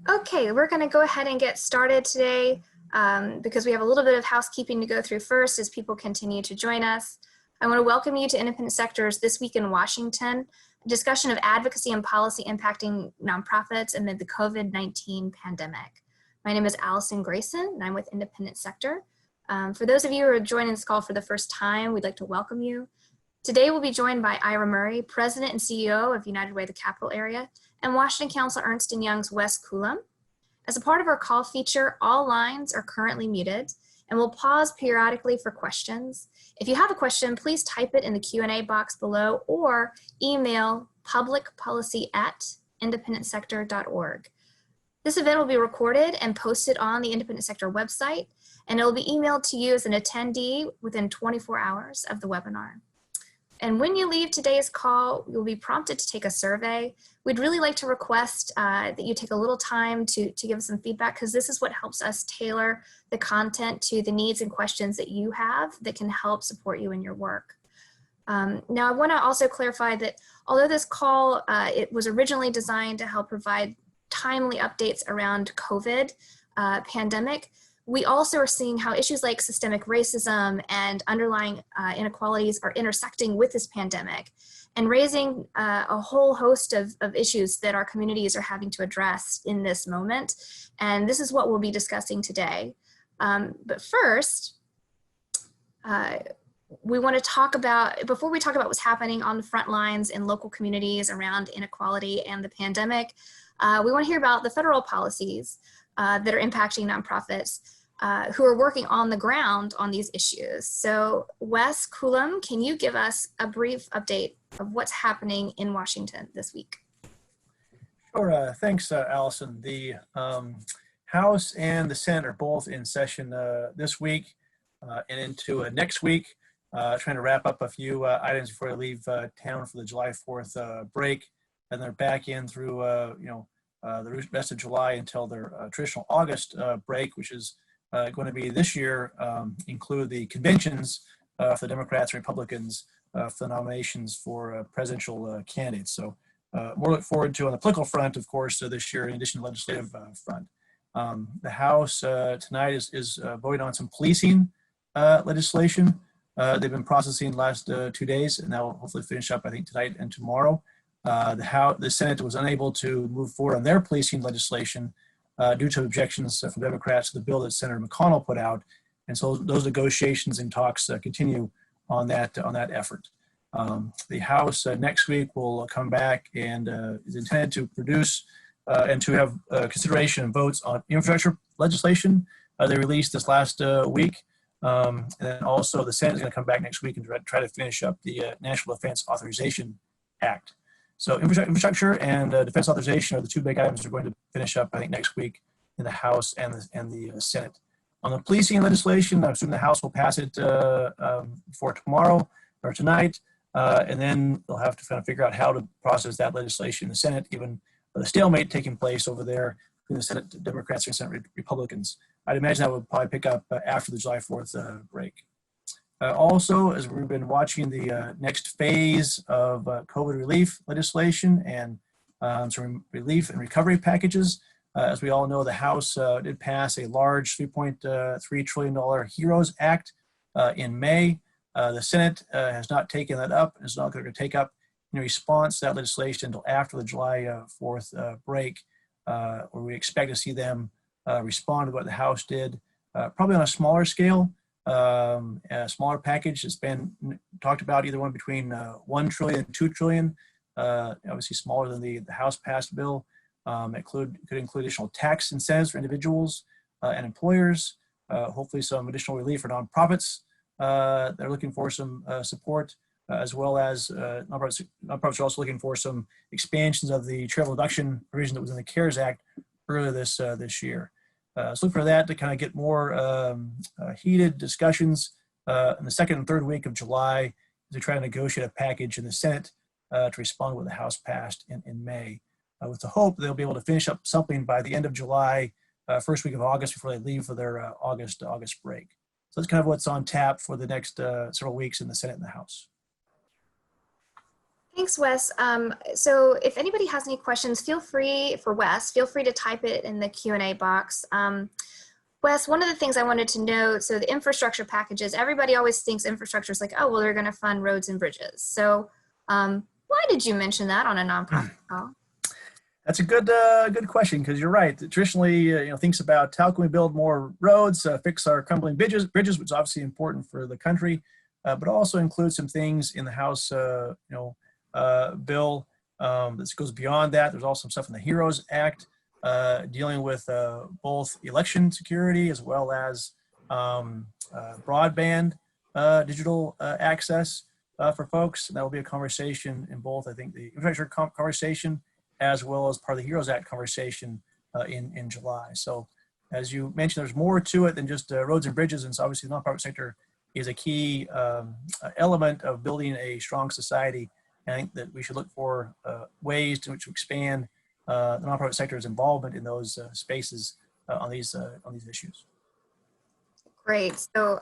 Okay, we're going to go ahead and get started today because we have a little bit of housekeeping to go through first as people continue to join us. I want to welcome you to Independent Sector's This Week in Washington, a discussion of advocacy and policy impacting nonprofits amid the COVID-19 pandemic. My name is Allison Grayson, and I'm with Independent Sector. For those of you who are joining this call for the first time, we'd like to welcome you. Today we'll be joined by Ira Murray, President and CEO of United Way, the Capital Area, and Washington Council Ernst & Young's Wes Coulam. As a part of our call feature, all lines are currently muted, and we'll pause periodically for questions. If you have a question, please type it in the Q&A box below or email publicpolicy@independentsector.org. This event will be recorded and posted on the Independent Sector website, and it will be emailed to you as an attendee within 24 hours of the webinar. And when you leave today's call, you'll be prompted to take a survey. We'd really like to request that you take a little time to give us some feedback, because this is what helps us tailor the content to the needs and questions that you have that can help support you in your work. Now, I want to also clarify that although this call, it was originally designed to help provide timely updates around COVID pandemic, we also are seeing how issues like systemic racism and underlying inequalities are intersecting with this pandemic and raising a whole host of issues that our communities are having to address in this moment. And this is what we'll be discussing today. But first, we want to talk about, before we talk about what's happening on the front lines in local communities around inequality and the pandemic, we want to hear about the federal policies that are impacting nonprofits who are working on the ground on these issues. So Wes Coulam, can you give us a brief update of what's happening in Washington this week? Sure, thanks, Allison. The House and the Senate are both in session this week and into next week, trying to wrap up a few items before I leave town for the July 4th break. And they're back in through, the rest of July until their traditional August break, which is going to be this year, include the conventions for the Democrats and Republicans for the nominations for presidential candidates. So more look forward to on the political front, of course, this year in addition to the legislative front. The House tonight is voting on some policing legislation. They've been processing the last 2 days, and that will hopefully finish up, I think, tonight and tomorrow. The Senate was unable to move forward on their policing legislation due to objections from Democrats to the bill that Senator McConnell put out, and so those negotiations and talks continue on that effort. The House next week will come back and is intended to produce and to have consideration and votes on infrastructure legislation they released this last week, and then also the Senate is going to come back next week and try to finish up the National Defense Authorization Act. So infrastructure and defense authorization are the two big items we're going to finish up, I think, next week in the House and the Senate. On the policing legislation, I assume the House will pass it for tomorrow or tonight, and then they'll have to kind of figure out how to process that legislation in the Senate, given the stalemate taking place over there between the Senate Democrats and Senate Republicans. I'd imagine that would probably pick up after the July 4th break. Also, as we've been watching the next phase of COVID relief legislation and some relief and recovery packages, as we all know, the House did pass a large $3.3 trillion HEROES Act in May. The Senate has not taken that up and is not going to take up in response to that legislation until after the July 4th break, where we expect to see them respond to what the House did, probably on a smaller scale. A smaller package has been talked about, either one between $1 trillion and $2 trillion, obviously smaller than the House passed bill. It could include additional tax incentives for individuals and employers, hopefully some additional relief for nonprofits. They're looking for some support, as well as nonprofits are also looking for some expansions of the travel deduction provision that was in the CARES Act earlier this year. So look for that to kind of get more heated discussions in the second and third week of July as we try to negotiate a package in the Senate to respond to what the House passed in May, with the hope they'll be able to finish up something by the end of July, first week of August, before they leave for their August break. So that's kind of what's on tap for the next several weeks in the Senate and the House. Thanks, Wes. So if anybody has any questions, feel free to type it in the Q&A box. Wes, one of the things I wanted to note, so the infrastructure packages, everybody always thinks infrastructure is like, oh, well, they're going to fund roads and bridges. So why did you mention that on a nonprofit call? That's a good question, because you're right. Traditionally, thinks about how can we build more roads, fix our crumbling bridges, which is obviously important for the country, but also includes some things in the House, bill that goes beyond that. There's also some stuff in the HEROES Act dealing with both election security as well as broadband digital access for folks. And that will be a conversation in both, I think, the infrastructure conversation as well as part of the HEROES Act conversation in July. So as you mentioned, there's more to it than just roads and bridges. And so obviously the nonprofit sector is a key element of building a strong society. I think that we should look for ways to expand the nonprofit sector's involvement in those spaces on these issues. Great. So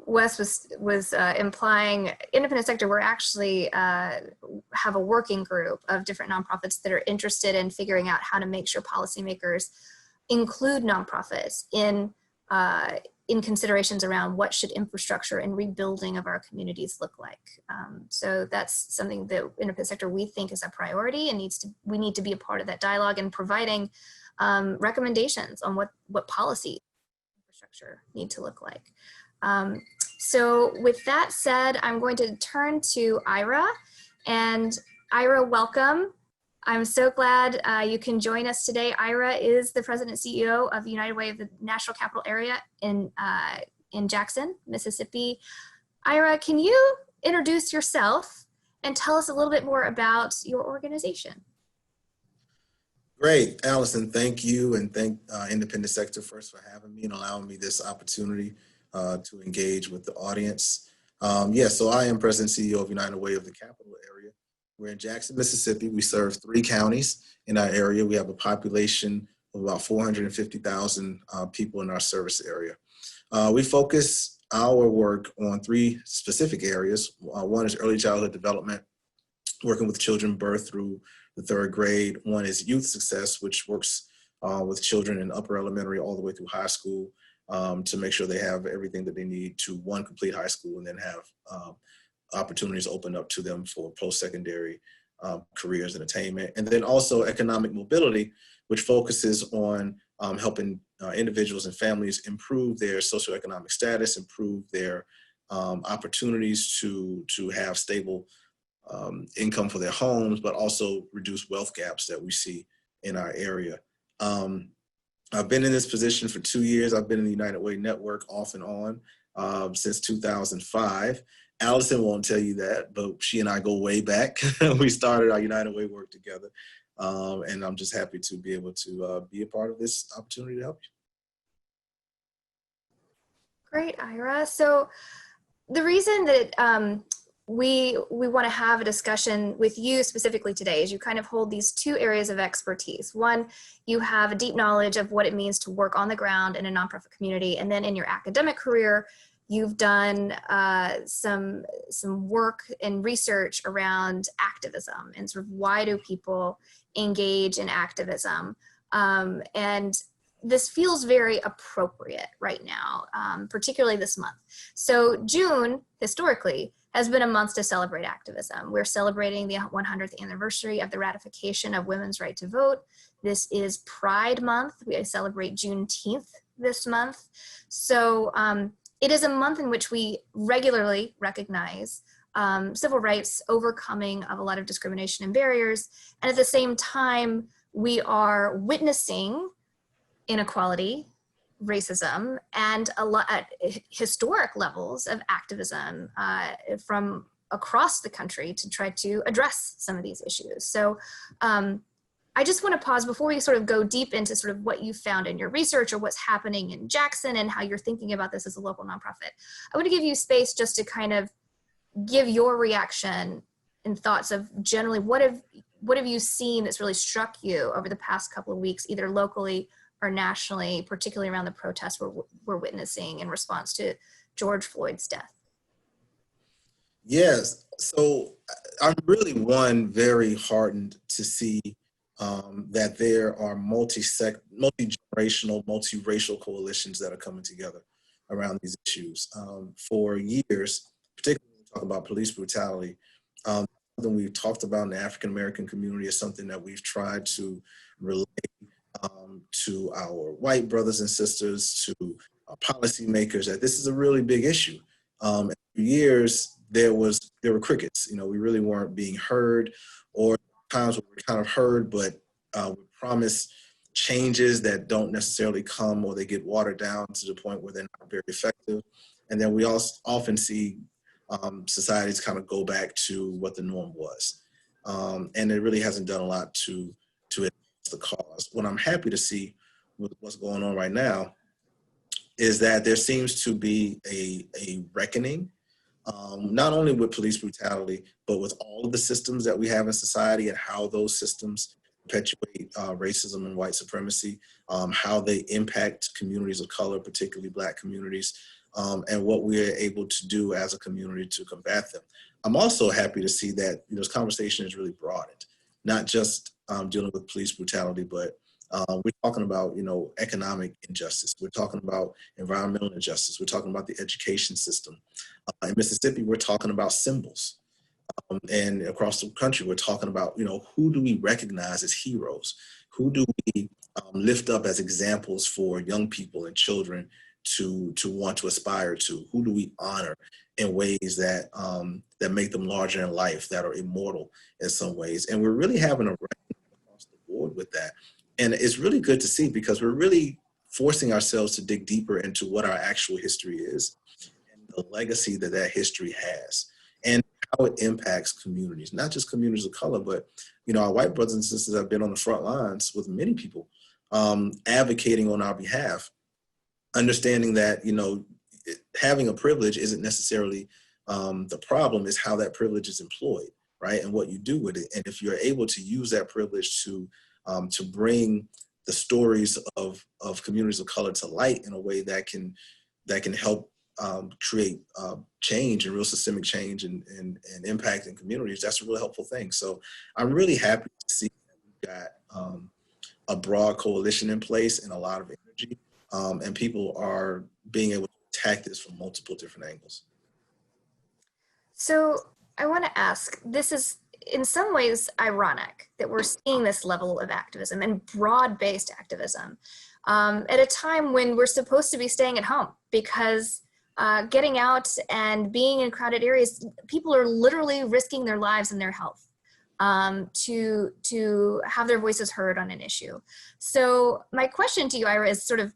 Wes was implying independent sector. We're actually have a working group of different nonprofits that are interested in figuring out how to make sure policymakers include nonprofits in considerations around what should infrastructure and rebuilding of our communities look like. So that's something that independent sector we think is a priority and we need to be a part of that dialogue and providing recommendations on what policy infrastructure need to look like. So with that said, I'm going to turn to Ira, and Ira, welcome. I'm so glad you can join us today. Ira is the president and CEO of United Way of the National Capital Area in Jackson, Mississippi. Ira, can you introduce yourself and tell us a little bit more about your organization? Great, Allison, thank you, and thank Independent Sector first for having me and allowing me this opportunity to engage with the audience. So I am president and CEO of United Way of the Capital Area. We're in Jackson, Mississippi. We serve 3 counties in our area. We have a population of about 450,000 people in our service area. We focus our work on 3 specific areas. One is early childhood development, working with children birth through the 3rd grade. One is youth success, which works with children in upper elementary all the way through high school to make sure they have everything that they need to, 1, complete high school, and then have opportunities open up to them for post-secondary careers and attainment. And then also economic mobility, which focuses on helping individuals and families improve their socioeconomic status, improve their opportunities to have stable income for their homes, but also reduce wealth gaps that we see in our area. I've been in this position for 2 years. I've been in the United Way network off and on since 2005. Allison won't tell you that, but she and I go way back. We started our United Way work together. And I'm just happy to be able to be a part of this opportunity to help you. Great, Ira. So the reason that we want to have a discussion with you specifically today is you kind of hold these 2 areas of expertise. One, you have a deep knowledge of what it means to work on the ground in a nonprofit community, and then in your academic career, you've done some work and research around activism and sort of why do people engage in activism. And this feels very appropriate right now, particularly this month. So June, historically, has been a month to celebrate activism. We're celebrating the 100th anniversary of the ratification of women's right to vote. This is Pride Month. We celebrate Juneteenth this month. So it is a month in which we regularly recognize civil rights, overcoming of a lot of discrimination and barriers. And at the same time, we are witnessing inequality, racism, and a lot at historic levels of activism from across the country to try to address some of these issues. So I just want to pause before we sort of go deep into sort of what you found in your research or what's happening in Jackson and how you're thinking about this as a local nonprofit. I want to give you space just to kind of give your reaction and thoughts of generally what have you seen that's really struck you over the past couple of weeks, either locally or nationally, particularly around the protests we're witnessing in response to George Floyd's death. Yes. So I'm really very heartened to see that there are multi-generational, multiracial coalitions that are coming together around these issues. For years, particularly when we talk about police brutality, something we've talked about in the African American community is something that we've tried to relate to our white brothers and sisters, to our policymakers, that this is a really big issue. For years, there were crickets. You know, we really weren't being heard, or times we were kind of heard, but we promise changes that don't necessarily come, or they get watered down to the point where they're not very effective. And then we also often see societies kind of go back to what the norm was. And it really hasn't done a lot to advance the cause. What I'm happy to see with what's going on right now is that there seems to be a reckoning, not only with police brutality, but with all of the systems that we have in society and how those systems perpetuate racism and white supremacy, how they impact communities of color, particularly Black communities, and what we are able to do as a community to combat them. I'm also happy to see that this conversation is really broadened, not just dealing with police brutality, but we're talking about, economic injustice. We're talking about environmental injustice. We're talking about the education system. In Mississippi, we're talking about symbols. And across the country, we're talking about, who do we recognize as heroes? Who do we lift up as examples for young people and children to want to aspire to? Who do we honor in ways that that make them larger in life, that are immortal in some ways? And we're really having a reckoning across the board with that. And it's really good to see, because we're really forcing ourselves to dig deeper into what our actual history is and the legacy that that history has, and how it impacts communities, not just communities of color, but, our white brothers and sisters have been on the front lines with many people advocating on our behalf, understanding that, having a privilege isn't necessarily the problem, is how that privilege is employed, right? And what you do with it. And if you're able to use that privilege to bring the stories of communities of color to light in a way that can help create change and real systemic change and impact in communities, that's a really helpful thing. So I'm really happy to see that we've got a broad coalition in place and a lot of energy, and people are being able to attack this from multiple different angles. So I want to ask, this is in some ways ironic that we're seeing this level of activism and broad-based activism at a time when we're supposed to be staying at home, because getting out and being in crowded areas, people are literally risking their lives and their health to have their voices heard on an issue. So my question to you, Ira, is sort of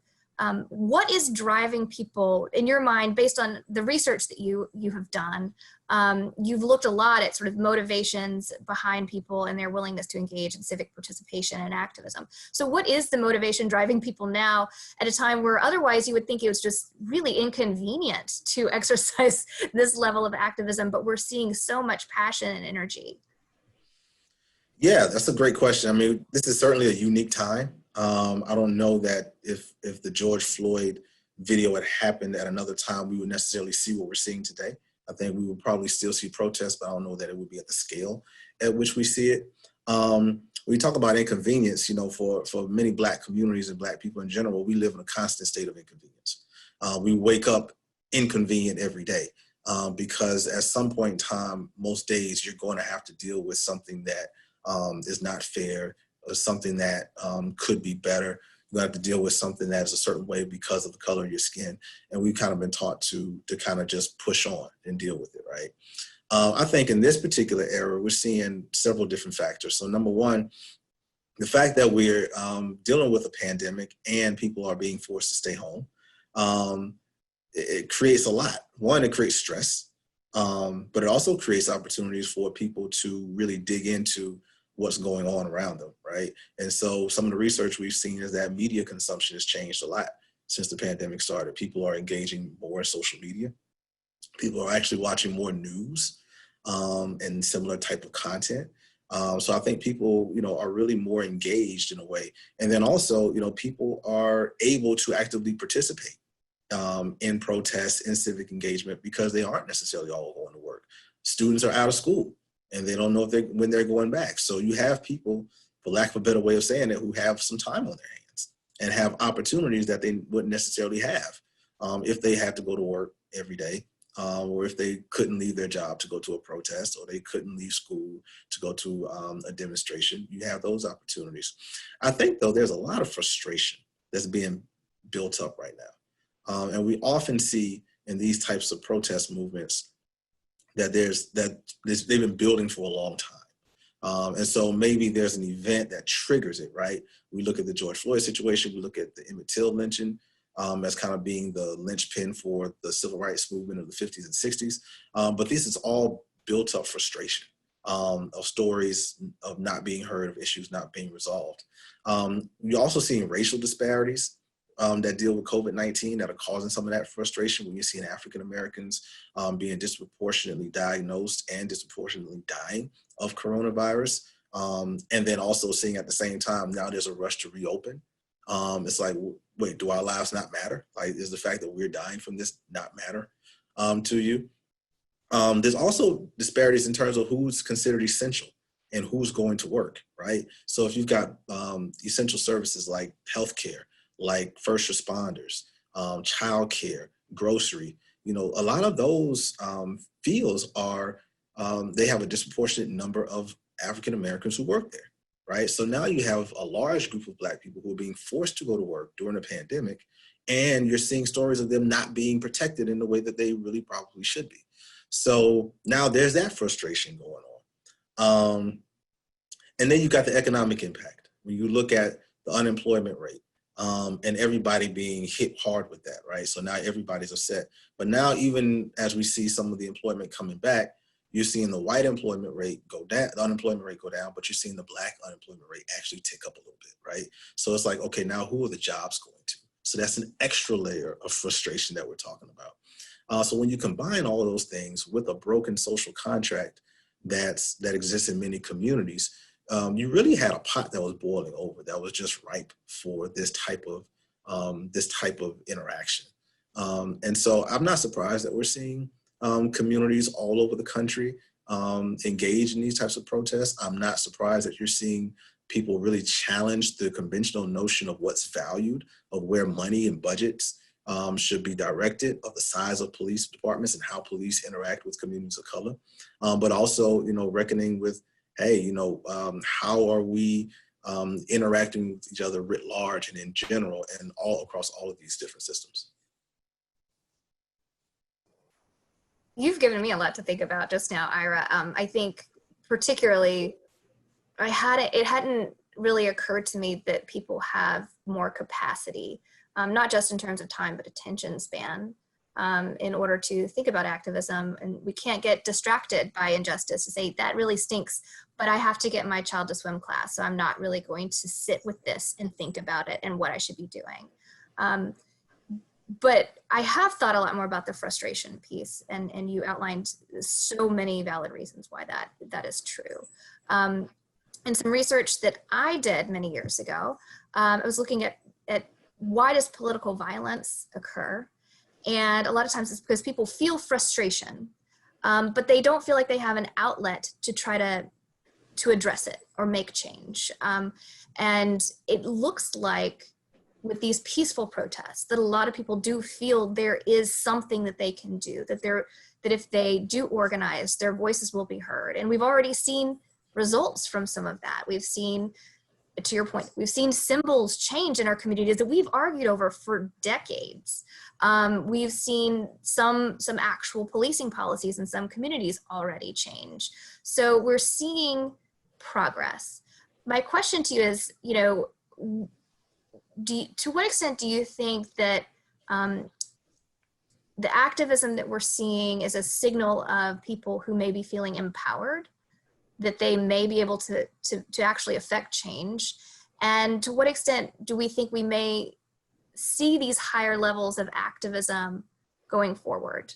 what is driving people in your mind, based on the research that you have done? You've looked a lot at sort of motivations behind people and their willingness to engage in civic participation and activism. So what is the motivation driving people now at a time where otherwise you would think it was just really inconvenient to exercise this level of activism, but we're seeing so much passion and energy? Yeah, that's a great question. I mean, this is certainly a unique time. I don't know that if the George Floyd video had happened at another time, we would necessarily see what we're seeing today. I think we would probably still see protests, but I don't know that it would be at the scale at which we see it. We talk about inconvenience, for many Black communities and Black people in general, we live in a constant state of inconvenience. We wake up inconvenient every day because at some point in time, most days you're going to have to deal with something that is not fair, or something that could be better. You have to deal with something that is a certain way because of the color of your skin. And we've kind of been taught to kind of just push on and deal with it, right? I think in this particular era, we're seeing several different factors. So number one, the fact that we're dealing with a pandemic and people are being forced to stay home, it creates a lot. One, it creates stress, but it also creates opportunities for people to really dig into what's going on around them, right? And so some of the research we've seen is that media consumption has changed a lot since the pandemic started. People are engaging more in social media. People are actually watching more news and similar type of content. So I think people, are really more engaged in a way. And then also, people are able to actively participate in protests, in civic engagement, because they aren't necessarily all going to work. students are out of school and they don't know when they're going back. So you have people, for lack of a better way of saying it, who have some time on their hands and have opportunities that they wouldn't necessarily have if they had to go to work every day, or if they couldn't leave their job to go to a protest, or they couldn't leave school to go to a demonstration. You have those opportunities. I think, though, there's a lot of frustration that's being built up right now. And we often see in these types of protest movements that they've been building for a long time. And so maybe there's an event that triggers it, right? We look at the George Floyd situation, we look at the Emmett Till lynching as kind of being the linchpin for the civil rights movement of the 50s and 60s. But this is all built up frustration of stories of not being heard, of issues not being resolved. You're also seeing racial disparities that deal with COVID-19 that are causing some of that frustration, when you're seeing African Americans being disproportionately diagnosed and disproportionately dying of coronavirus. And then also seeing at the same time, now there's a rush to reopen. It's like, wait, do our lives not matter? Like, is the fact that we're dying from this not matter to you? There's also disparities in terms of who's considered essential and who's going to work, right? So if you've got essential services like healthcare, like first responders, childcare, grocery, a lot of those fields are, they have a disproportionate number of African Americans who work there, right? So now you have a large group of Black people who are being forced to go to work during a pandemic, and you're seeing stories of them not being protected in the way that they really probably should be. So now there's that frustration going on. And then you got the economic impact. When you look at the unemployment rate, and everybody being hit hard with that, right? So now everybody's upset. But now, even as we see some of the employment coming back, you're seeing the white employment rate go down, the unemployment rate go down, but you're seeing the Black unemployment rate actually tick up a little bit, right? So it's like, okay, now who are the jobs going to? So that's an extra layer of frustration that we're talking about. So when you combine all of those things with a broken social contract that exists in many communities, you really had a pot that was boiling over, that was just ripe for this type of interaction. And so I'm not surprised that we're seeing communities all over the country engage in these types of protests. I'm not surprised that you're seeing people really challenge the conventional notion of what's valued, of where money and budgets should be directed, of the size of police departments and how police interact with communities of color, but also, reckoning with, hey, how are we interacting with each other writ large and in general and all across all of these different systems? You've given me a lot to think about just now, Ira. I think particularly, it hadn't really occurred to me that people have more capacity, not just in terms of time, but attention span, in order to think about activism. And we can't get distracted by injustice to say, that really stinks, but I have to get my child to swim class, so I'm not really going to sit with this and think about it and what I should be doing. But I have thought a lot more about the frustration piece, and you outlined so many valid reasons why that is true. In some research that I did many years ago, I was looking at why does political violence occur? And a lot of times it's because people feel frustration, but they don't feel like they have an outlet to try to address it or make change. And it looks like with these peaceful protests that a lot of people do feel there is something that they can do, that if they do organize, their voices will be heard. And we've already seen results from some of that. We've seen, to your point, we've seen symbols change in our communities that we've argued over for decades. We've seen some actual policing policies in some communities already change. So we're seeing progress. My question to you is, to what extent do you think that the activism that we're seeing is a signal of people who may be feeling empowered, that they may be able to actually affect change? And to what extent do we think we may see these higher levels of activism going forward?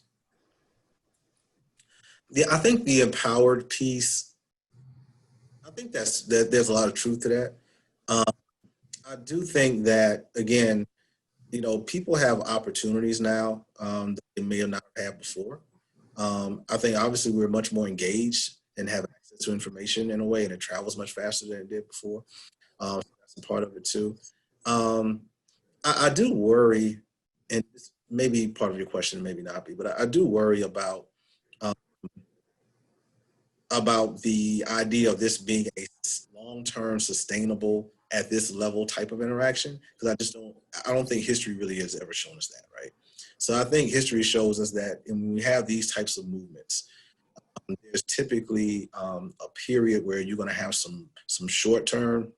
Yeah, I think the empowered piece, I think that there's a lot of truth to that. I do think that, again, people have opportunities now that they may have not had before. I think obviously we're much more engaged and have access to information in a way, and it travels much faster than it did before. So that's a part of it too. I do worry, and this may be part of your question, maybe not be, but I do worry um, about the idea of this being a long-term sustainable at this level type of interaction, because I don't think history really has ever shown us that, right? So I think history shows us that when we have these types of movements, there's typically a period where you're going to have some short-term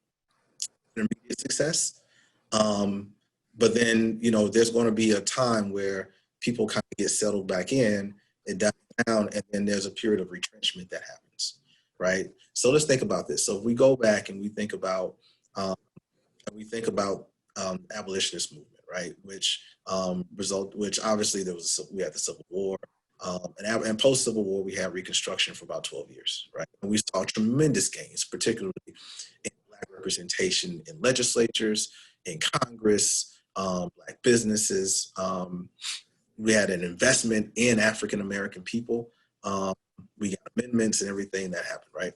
intermediate success, but then there's going to be a time where people kind of get settled back in and down, and then there's a period of retrenchment that happens, right? So let's think about this. So if we go back and we think about abolitionist movement, right? Which obviously we had the Civil War, and post Civil War we had Reconstruction for about 12 years, right? And we saw tremendous gains, particularly in Black representation in legislatures, in Congress, Black businesses. We had an investment in African American people. We got amendments and everything that happened, right?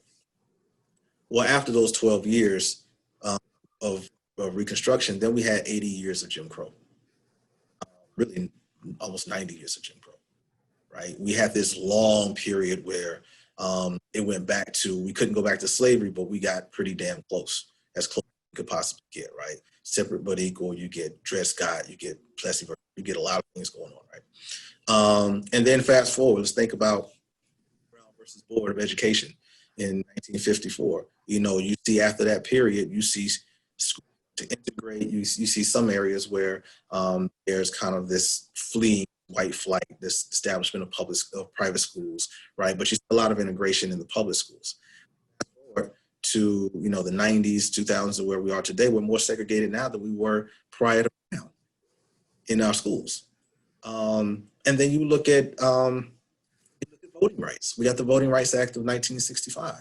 Well, after those 12 years of Reconstruction, then we had 80 years of Jim Crow. Really, almost 90 years of Jim Crow, right? We had this long period where it went back to, we couldn't go back to slavery, but we got pretty damn close as you could possibly get, right? Separate but equal, you get Dred Scott, you get Plessy, you get a lot of things going on, right? And then fast forward, let's think about Brown versus Board of Education in 1954. You see after that period, you see schools to integrate, you see some areas where there's kind of this fleeing white flight, this establishment of private schools, right? But you see a lot of integration in the public schools. To the 90s, 2000s, where we are today, we're more segregated now than we were prior to Brown in our schools. And then you look at voting rights. We got the Voting Rights Act of 1965,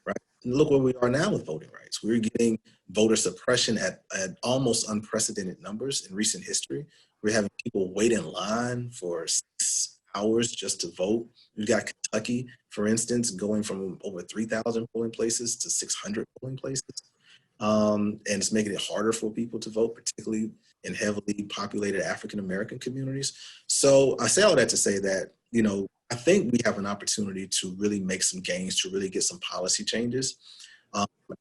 right? And look where we are now with voting rights. We're getting voter suppression at almost unprecedented numbers in recent history. We're having people wait in line for 6 hours just to vote. We've got Kentucky, for instance, going from over 3,000 polling places to 600 polling places. And it's making it harder for people to vote, particularly in heavily populated African-American communities. So I say all that to say that, I think we have an opportunity to really make some gains, to really get some policy changes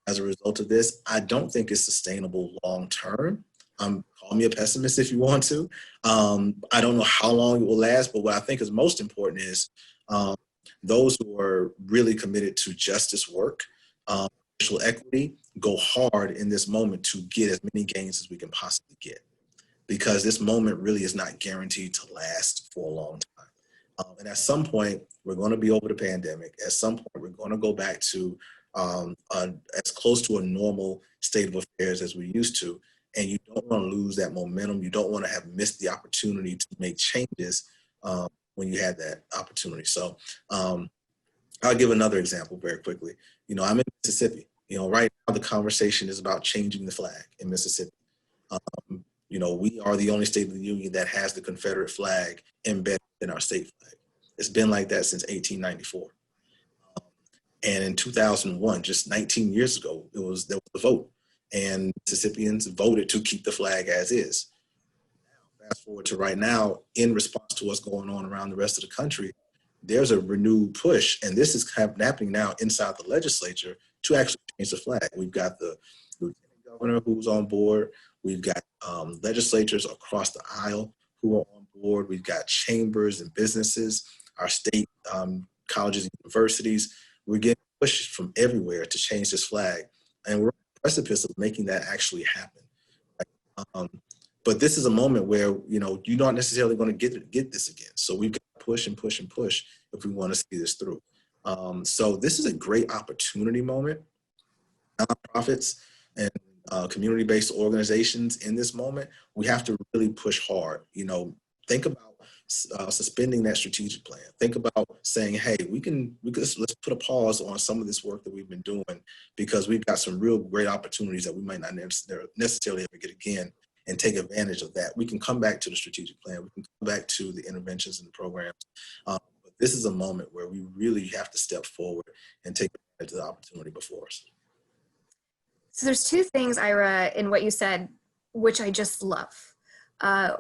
as a result of this. I don't think it's sustainable long-term. Call me a pessimist if you want to. I don't know how long it will last, but what I think is most important is those who are really committed to justice work, racial equity, go hard in this moment to get as many gains as we can possibly get, because this moment really is not guaranteed to last for a long time. And at some point, we're going to be over the pandemic. At some point, we're going to go back to as close to a normal state of affairs as we used to. And you don't want to lose that momentum. You don't want to have missed the opportunity to make changes when you had that opportunity. So I'll give another example very quickly. I'm in Mississippi. Right now the conversation is about changing the flag in Mississippi. We are the only state of the union that has the Confederate flag embedded in our state flag. It's been like that since 1894. And in 2001, just 19 years ago, there was a vote, and Mississippians voted to keep the flag as is. Now, fast forward to right now, in response to what's going on around the rest of the country, there's a renewed push, and this is happening now inside the legislature to actually change the flag. We've got the lieutenant governor who's on board. We've got legislatures across the aisle who are on board. We've got chambers and businesses, our state colleges and universities. We're getting pushed from everywhere to change this flag, and we're on the precipice of making that actually happen. Right? But this is a moment where you're not necessarily going to get this again. So we've got to push and push and push if we want to see this through. So this is a great opportunity moment. Nonprofits and community-based organizations in this moment, we have to really push hard. Think about suspending that strategic plan. Think about saying, hey, let's put a pause on some of this work that we've been doing, because we've got some real great opportunities that we might not necessarily ever get again, and take advantage of that. We can come back to the strategic plan. We can come back to the interventions and the programs. But this is a moment where we really have to step forward and take advantage of the opportunity before us. So there's two things, Ira, in what you said, which I just love.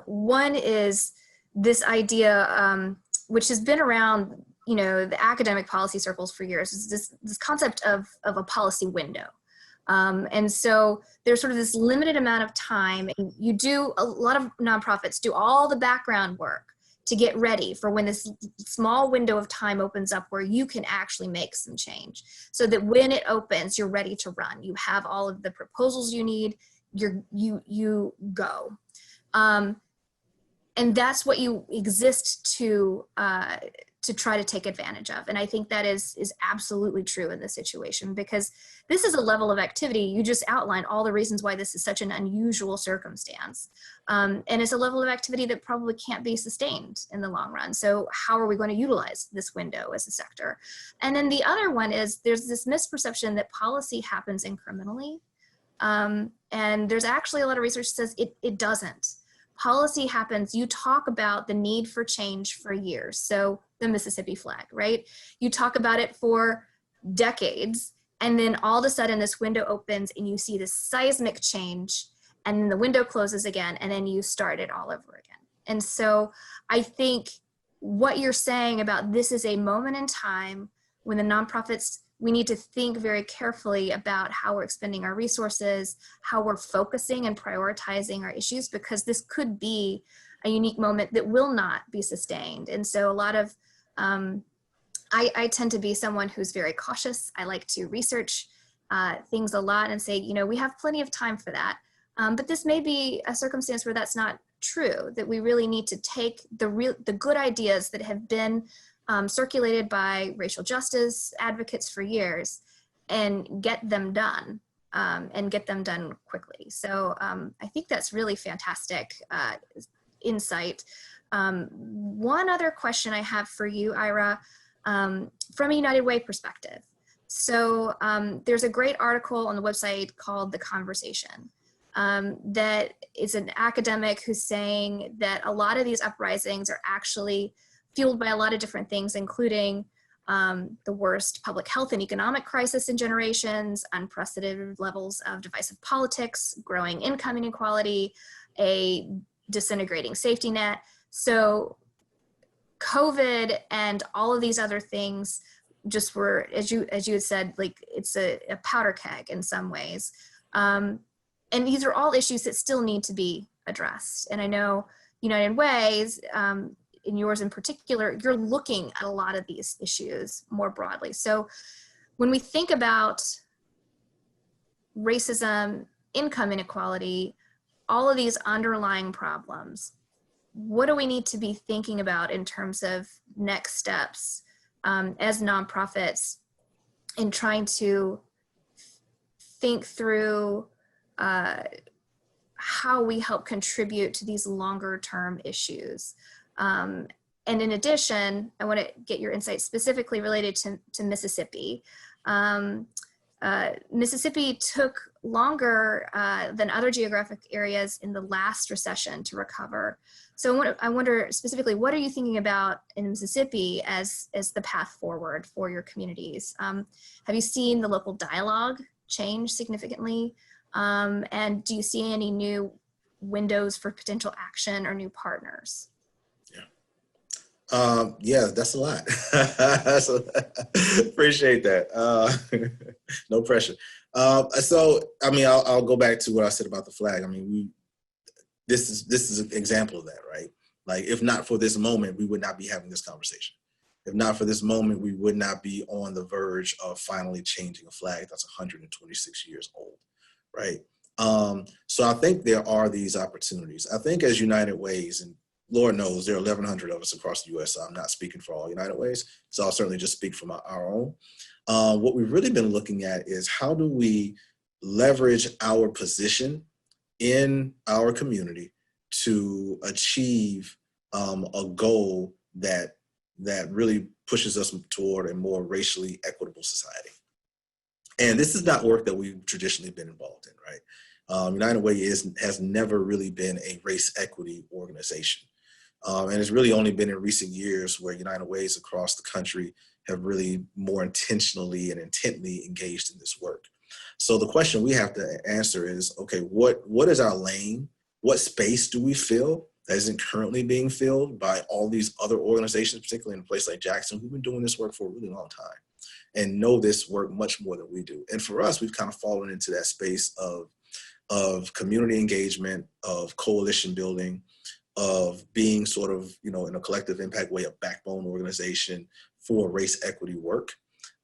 One is this idea, which has been around, the academic policy circles for years, is this concept of a policy window. And so there's sort of this limited amount of time, and a lot of nonprofits do all the background work to get ready for when this small window of time opens up where you can actually make some change, so that when it opens, you're ready to run. You have all of the proposals you need, you go. And that's what you exist to try to take advantage of. And I think that is absolutely true in this situation, because this is a level of activity. You just outlined all the reasons why this is such an unusual circumstance. And it's a level of activity that probably can't be sustained in the long run. So how are we going to utilize this window as a sector? And then the other one is there's this misperception that policy happens incrementally. And there's actually a lot of research that says it doesn't. Policy happens, you talk about the need for change for years. So the Mississippi flag, right? You talk about it for decades, and then all of a sudden this window opens and you see this seismic change, and then the window closes again, and then you start it all over again. And so I think what you're saying about this is a moment in time when the nonprofits, we need to think very carefully about how we're expending our resources, how we're focusing and prioritizing our issues, because this could be a unique moment that will not be sustained. And so a lot of, I tend to be someone who's very cautious. I like to research things a lot and say, we have plenty of time for that. But this may be a circumstance where that's not true, that we really need to take the good ideas that have been circulated by racial justice advocates for years and get them done, and get them done quickly. So I think that's really fantastic insight. One other question I have for you, Ira, from a United Way perspective. So there's a great article on the website called The Conversation that is an academic who's saying that a lot of these uprisings are actually fueled by a lot of different things, including the worst public health and economic crisis in generations, unprecedented levels of divisive politics, growing income inequality, a disintegrating safety net. So COVID and all of these other things just were, as you had said, like it's a powder keg in some ways. And these are all issues that still need to be addressed. And I know United Ways, in yours in particular, you're looking at a lot of these issues more broadly. So when we think about racism, income inequality, all of these underlying problems, what do we need to be thinking about in terms of next steps as nonprofits in trying to think through how we help contribute to these longer term issues? And in addition, I want to get your insight specifically related to Mississippi. Mississippi took longer than other geographic areas in the last recession to recover. So I wonder specifically, what are you thinking about in Mississippi as the path forward for your communities? Have you seen the local dialogue change significantly? And do you see any new windows for potential action or new partners? Yeah, that's a lot. Appreciate that. No pressure. So, I mean, I'll go back to what I said about the flag. I mean, this is an example of that, right? Like, if not for this moment, we would not be having this conversation. If not for this moment, we would not be on the verge of finally changing a flag that's 126 years old, right? So I think there are these opportunities. I think as United Ways, and Lord knows there are 1,100 of us across the U.S., so I'm not speaking for all United Ways, so I'll certainly just speak from our own. What we've really been looking at is how do we leverage our position in our community to achieve a goal that really pushes us toward a more racially equitable society. And this is not work that we've traditionally been involved in, right? United Way has never really been a race equity organization. And it's really only been in recent years where United Ways across the country have really more intentionally and intently engaged in this work. So the question we have to answer is, okay, what is our lane? What space do we fill that isn't currently being filled by all these other organizations, particularly in a place like Jackson, who've been doing this work for a really long time and know this work much more than we do. And for us, we've kind of fallen into that space of community engagement, of coalition building, of being sort of, in a collective impact way, a backbone organization for race equity work.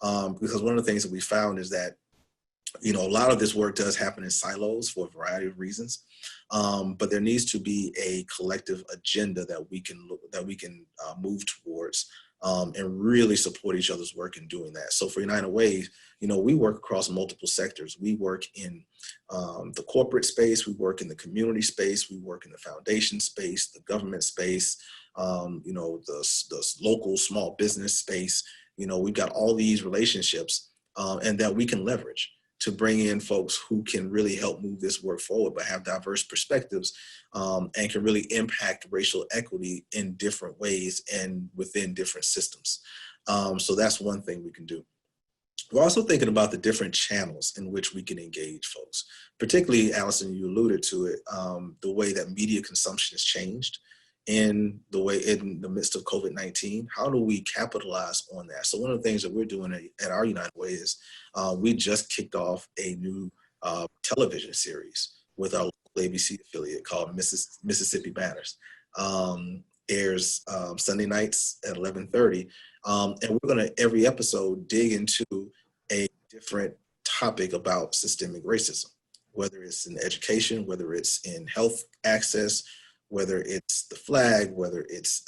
Because one of the things that we found is that, a lot of this work does happen in silos for a variety of reasons, but there needs to be a collective agenda that we can move towards and really support each other's work in doing that. So for United Ways, we work across multiple sectors. We work in the corporate space, we work in the community space, we work in the foundation space, the government space, the local small business space. We've got all these relationships and that we can leverage to bring in folks who can really help move this work forward, but have diverse perspectives and can really impact racial equity in different ways and within different systems. So that's one thing we can do. We're also thinking about the different channels in which we can engage folks, particularly, Allison, you alluded to it, the way that media consumption has changed in the midst of COVID-19. How do we capitalize on that? So one of the things that we're doing at our United Way is we just kicked off a new television series with our local ABC affiliate called Mississippi Matters. Airs Sunday nights at 11:30. And we're going to, every episode, dig into a different topic about systemic racism, whether it's in education, whether it's in health access, whether it's the flag, whether it's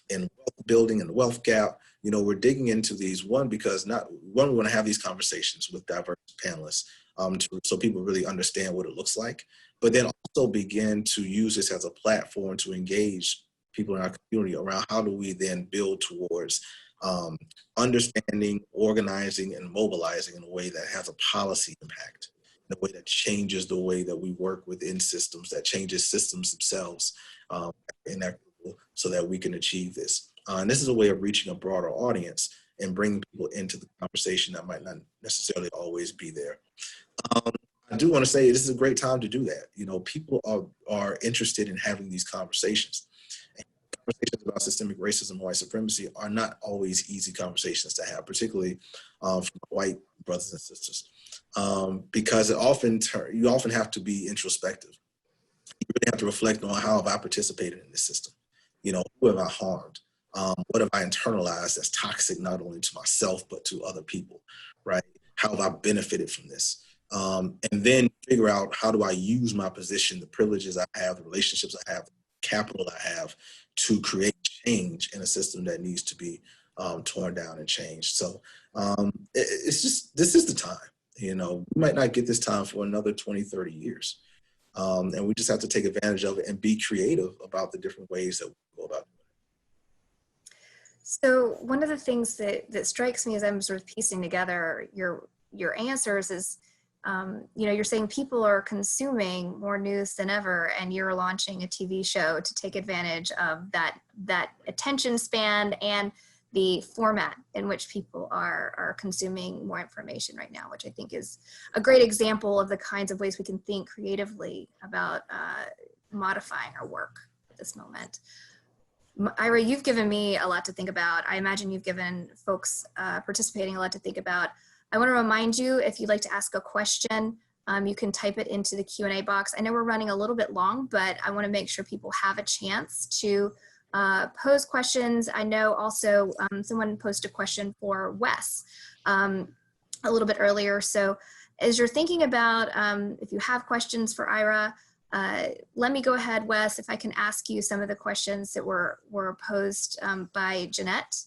in wealth building and the wealth gap. We're digging into these, because we want to have these conversations with diverse panelists so people really understand what it looks like, but then also begin to use this as a platform to engage people in our community around how do we then build towards understanding, organizing, and mobilizing in a way that has a policy impact, in a way that changes the way that we work within systems, that changes systems themselves so that we can achieve this. And this is a way of reaching a broader audience and bringing people into the conversation that might not necessarily always be there. I do want to say this is a great time to do that. People are interested in having these conversations. And conversations about systemic racism and white supremacy are not always easy conversations to have, particularly from white brothers and sisters, because you often have to be introspective. You really have to reflect on how have I participated in this system? Who have I harmed? What have I internalized that's toxic not only to myself but to other people, right? How have I benefited from this? And then figure out, how do I use my position, the privileges I have, the relationships I have, the capital I have, to create change in a system that needs to be torn down and changed. So this is the time. We might not get this time for another 20, 30 years. And we just have to take advantage of it and be creative about the different ways that we go about it. So one of the things that strikes me as I'm sort of piecing together your answers is, you're saying people are consuming more news than ever, and you're launching a TV show to take advantage of that attention span and the format in which people are consuming more information right now, which I think is a great example of the kinds of ways we can think creatively about modifying our work at this moment. Ira, you've given me a lot to think about. I imagine you've given folks participating a lot to think about. I want to remind you, if you'd like to ask a question, you can type it into the Q&A box. I know we're running a little bit long, but I want to make sure people have a chance to pose questions. I know also someone posed a question for Wes a little bit earlier. So as you're thinking about, if you have questions for Ira, let me go ahead, Wes, if I can ask you some of the questions that were posed by Jeanette.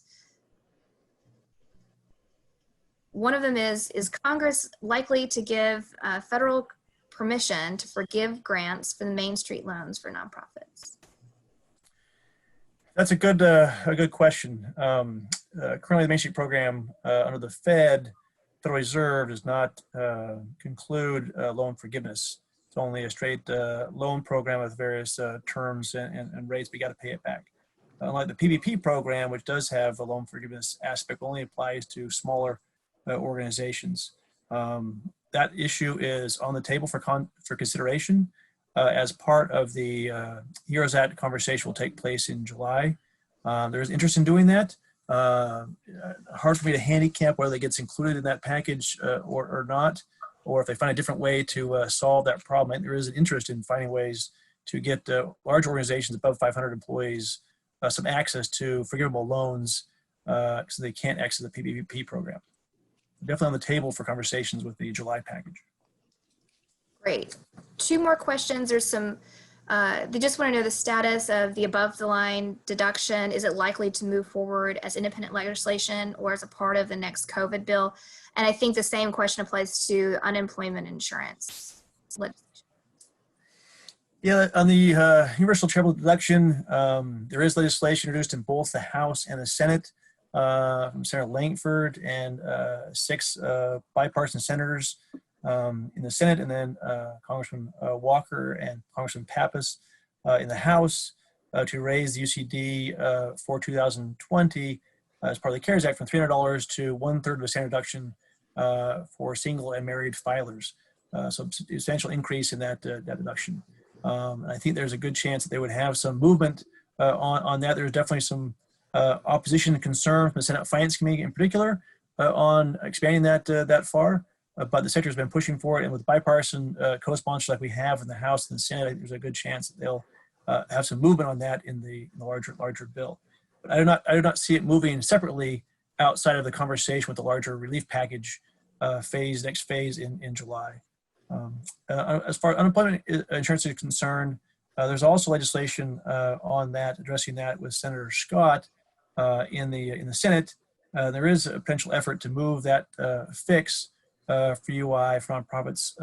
One of them is Congress likely to give federal permission to forgive grants for the Main Street loans for nonprofits? That's a good question. Currently, the Main Street program under the Federal Reserve does not conclude loan forgiveness It's only a straight loan program with various terms and rates, but you got to pay it back. Unlike the PPP program, which does have a loan forgiveness aspect, only applies to smaller organizations. That issue is on the table for consideration as part of the Heroes Act conversation will take place in July. There's interest in doing that. Hard for me to handicap whether it gets included in that package or not, or if they find a different way to solve that problem. And there is an interest in finding ways to get large organizations above 500 employees some access to forgivable loans so they can't access the PPP program. Definitely on the table for conversations with the July package. Great. Two more questions. There's some, they just want to know the status of the above the line deduction. Is it likely to move forward as independent legislation or as a part of the next COVID bill? And I think the same question applies to unemployment insurance legislation. Yeah, on the universal travel deduction, there is legislation introduced in both the House and the Senate from Senator Langford and 6 bipartisan senators in the Senate, and then Congressman Walker and Congressman Pappas in the House to raise the UCD for 2020 as part of the CARES Act from $300 to 1/3 of a standard deduction for single and married filers. So substantial increase in that deduction. I think there's a good chance that they would have some movement on that. There's definitely some opposition and concern from the Senate Finance Committee in particular on expanding that far. But the sector has been pushing for it, and with bipartisan co-sponsors like we have in the House and the Senate, I think there's a good chance that they'll have some movement on that in the larger bill. But I do not see it moving separately outside of the conversation with the larger relief package next phase in July. As far as unemployment insurance is concerned, there's also legislation on that, addressing that with Senator Scott in the Senate. There is a potential effort to move that fix for UI for nonprofits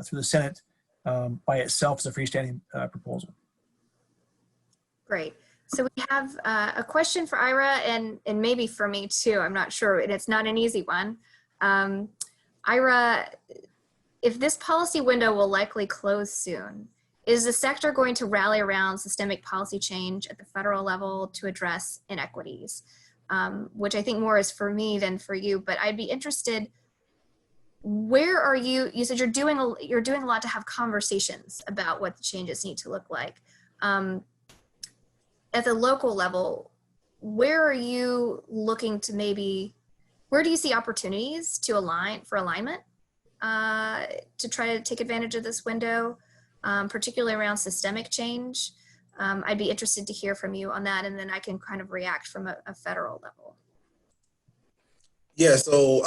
through the Senate by itself as a freestanding proposal. Great. So we have a question for Ira and maybe for me too. I'm not sure, and it's not an easy one. Ira, if this policy window will likely close soon, is the sector going to rally around systemic policy change at the federal level to address inequities? Which I think more is for me than for you, but I'd be interested, where are you? You said you're doing a lot to have conversations about what the changes need to look like. At the local level, where are you looking to where do you see opportunities to alignment to try to take advantage of this window, particularly around systemic change? I'd be interested to hear from you on that, and then I can kind of react from a federal level. Yeah, so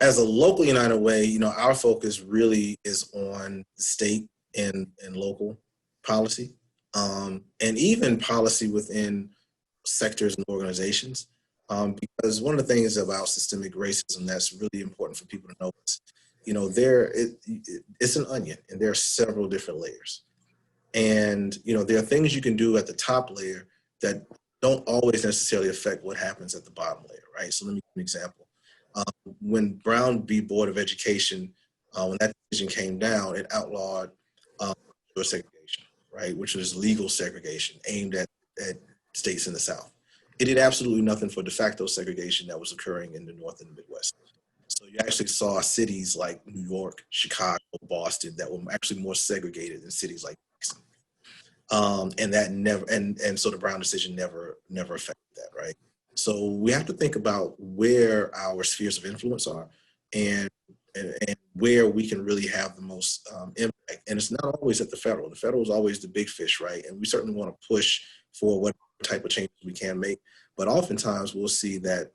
as a local United Way, our focus really is on state and local policy, and even policy within sectors and organizations. Because one of the things about systemic racism that's really important for people to know is, it's an onion, and there are several different layers. And, there are things you can do at the top layer that don't always necessarily affect what happens at the bottom layer, right? So let me give an example. When Brown v. Board of Education, when that decision came down, it outlawed segregation, right? Which was legal segregation aimed at states in the South. It did absolutely nothing for de facto segregation that was occurring in the North and the Midwest. So you actually saw cities like New York, Chicago, Boston that were actually more segregated than cities like Texas. And that never, and so the Brown decision never affected that, right? So we have to think about where our spheres of influence are and where we can really have the most impact. And it's not always at the federal. The federal is always the big fish, right? And we certainly want to push for what type of changes we can make. But oftentimes we'll see that,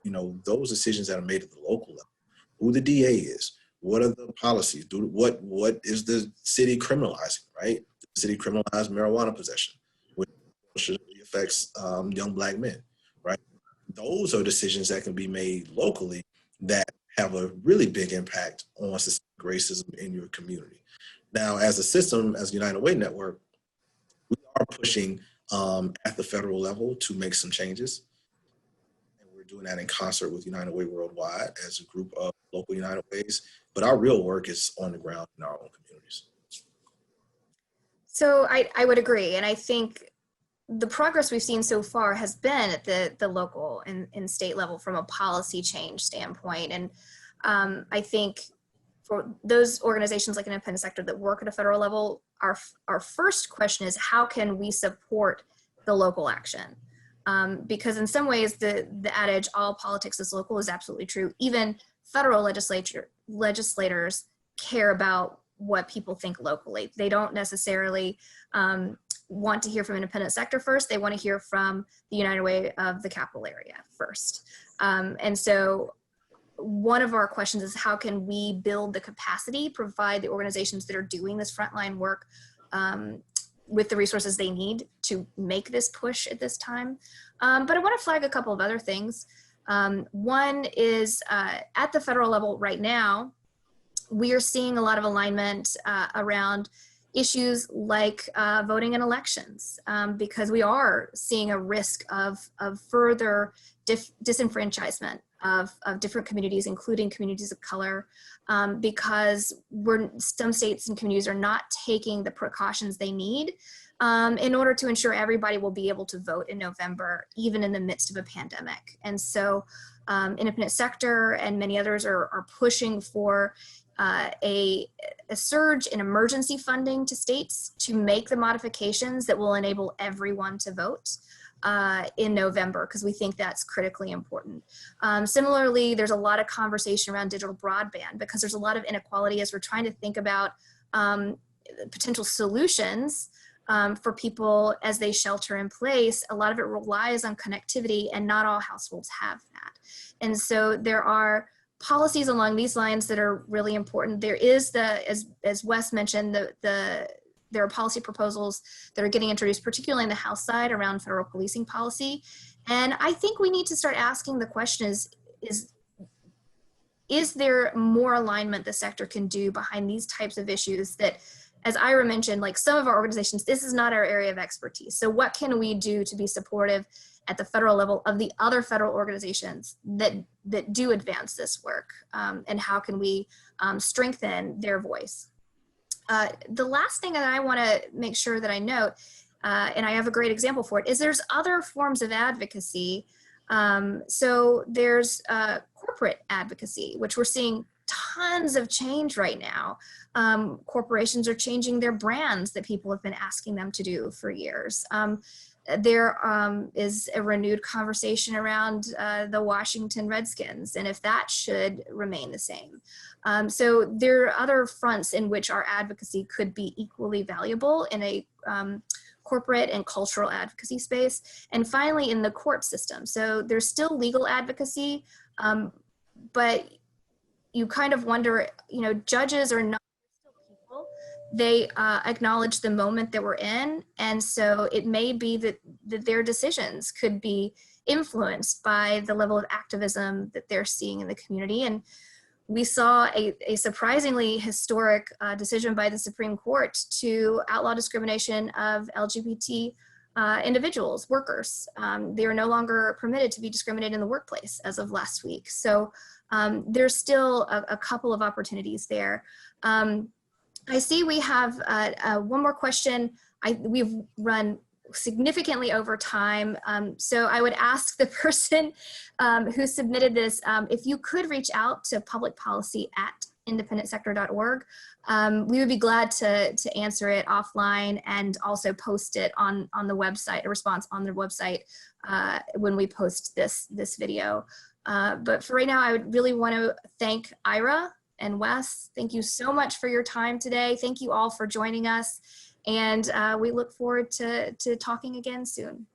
those decisions that are made at the local level, who the DA is, what are the policies, what is the city criminalizing, right? The city criminalized marijuana possession, which affects young Black men, right? Those are decisions that can be made locally that have a really big impact on systemic racism in your community. Now, as a system, as United Way Network, we are pushing at the federal level to make some changes. And we're doing that in concert with United Way Worldwide as a group of local United Ways. But our real work is on the ground in our own communities. So I would agree. And I think the progress we've seen so far has been at the local and state level from a policy change standpoint. And I think for those organizations like an independent sector that work at a federal level, our first question is how can we support the local action? Because in some ways the adage all politics is local is absolutely true. Even federal legislators care about what people think locally. They don't necessarily want to hear from independent sector first. They want to hear from the United Way of the capital area first. And so one of our questions is how can we build the capacity, provide the organizations that are doing this frontline work with the resources they need to make this push at this time. But I want to flag a couple of other things. One is at the federal level right now, we are seeing a lot of alignment around issues like voting in elections, because we are seeing a risk of further disenfranchisement of different communities, including communities of color, because some states and communities are not taking the precautions they need in order to ensure everybody will be able to vote in November, even in the midst of a pandemic. And so independent sector and many others are pushing for a surge in emergency funding to states to make the modifications that will enable everyone to vote in November, because we think that's critically important. Similarly, there's a lot of conversation around digital broadband because there's a lot of inequality as we're trying to think about potential solutions for people as they shelter in place. A lot of it relies on connectivity and not all households have that. And so there are policies along these lines that are really important. There is as Wes mentioned, there are policy proposals that are getting introduced, particularly in the House side around federal policing policy. And I think we need to start asking the question is there more alignment the sector can do behind these types of issues that, as Ira mentioned, like some of our organizations, this is not our area of expertise. So what can we do to be supportive at the federal level of the other federal organizations that do advance this work, and how can we strengthen their voice? The last thing that I want to make sure that I note, and I have a great example for it, is there's other forms of advocacy. So there's corporate advocacy, which we're seeing tons of change right now. Corporations are changing their brands that people have been asking them to do for years. There is a renewed conversation around the Washington Redskins and if that should remain the same. So there are other fronts in which our advocacy could be equally valuable in a corporate and cultural advocacy space. And finally, in the court system. So there's still legal advocacy, but you kind of wonder, judges are not still people. They acknowledge the moment that we're in. And so it may be that their decisions could be influenced by the level of activism that they're seeing in the community. And we saw a surprisingly historic decision by the Supreme Court to outlaw discrimination of LGBT individuals, workers. They are no longer permitted to be discriminated in the workplace as of last week. So there's still a couple of opportunities there. I see we have one more question. We've run significantly over time. So I would ask the person who submitted this, if you could reach out to publicpolicy@independentsector.org. We would be glad to answer it offline and also post it on the website, a response on the website when we post this video. But for right now, I would really want to thank Ira and Wes. Thank you so much for your time today. Thank you all for joining us. And we look forward to talking again soon.